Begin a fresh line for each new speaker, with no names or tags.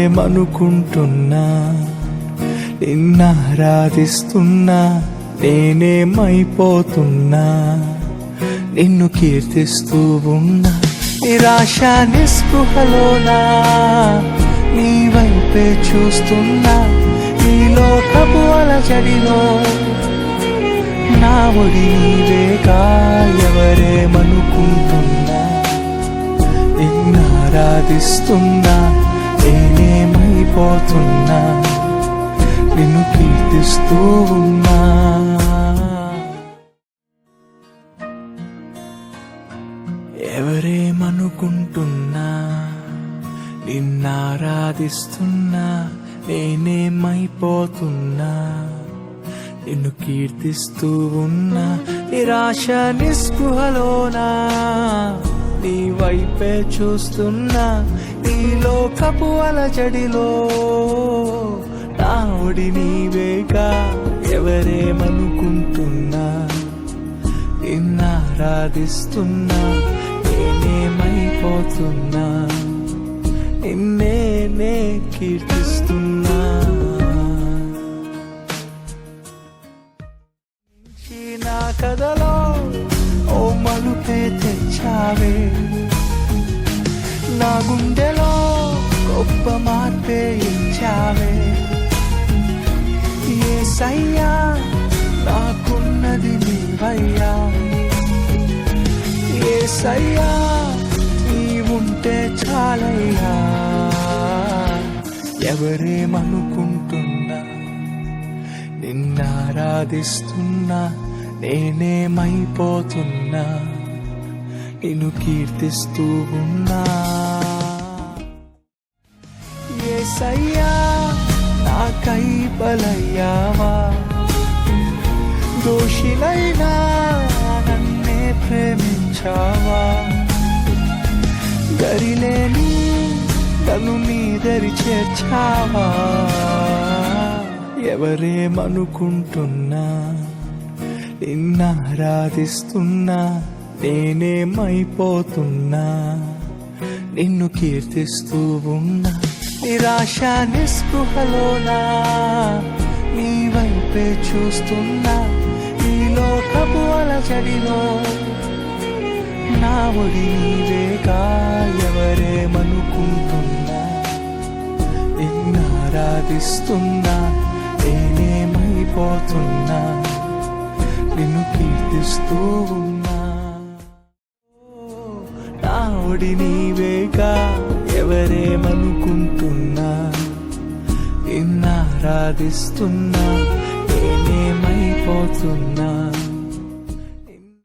ఎవరేమనుకుంటున్నా నిన్నారాధిస్తున్నా నేనేమైపోతున్నా నిన్ను కీర్తిస్తూ ఉన్నా నిరాశ నిస్పృహలోనా నీ వైపే చూస్తున్నా ఈ లోకపు అలజడిలో నా ఒడి నీవేగా ఎవరేమనుకుంటున్నా నిన్నారాధిస్తున్నా నేనేమైపోతున్నా నిన్ను కీర్తిస్తూ ఉన్నా ఎవరేమనుకుంటున్నా నిన్నారాధిస్తున్నా నేనేమైపోతున్నా నిన్ను కీర్తిస్తూ ఉన్నా నిరాశ నిస్పృహలోనా నీ వైపే చూస్తున్నా ఈ లోకపు అలజడిలో నా ఒడి నీవేగా ఎవరేమనుకుంటున్నా నిన్నారాధిస్తున్నా నేనేమైపోతున్నా నిన్నే కీర్తిస్తున్నా నా కథలో ఓ మలుపే తెచ్చావే నా గుండెలో గొప్ప మార్పే ఇచ్చావే యేసయ్యా నాకున్నది నీవయ్యా యేసయ్యా నీవుంటే చాలయ్యా ఎవరేమనుకుంటున్నా నిన్నారాధిస్తున్నా నేనేమైపోతున్నా నిన్ను కీర్తిస్తూ ఉన్నా యేసయ్యా నాకై బలయ్యావా దోషినైనా నన్నే ప్రేమించావా గరిలేని నన్ను నీ దరి చేర్చావా ఎవరేమనుకుంటున్నా నిన్నారాధిస్తున్నా నేనేమైపోతున్నా నిన్ను కీర్తిస్తూ ఉన్నా నిరాశ నిస్పృహలోనా నీ వైపే చూస్తున్నా ఈ లోకపు అలజడిలో నా ఒడి నీవేగా ఎవరేమనుకుంటున్నా నిన్నారాధిస్తున్నా నేనేమైపోతున్నా నిన్ను కీర్తిస్తూ ఉన్నా నా ఒడి నీవేగా ఎవరేమనుకుంటున్నా నిన్నారాధిస్తున్నా నేనేమైపోతున్నా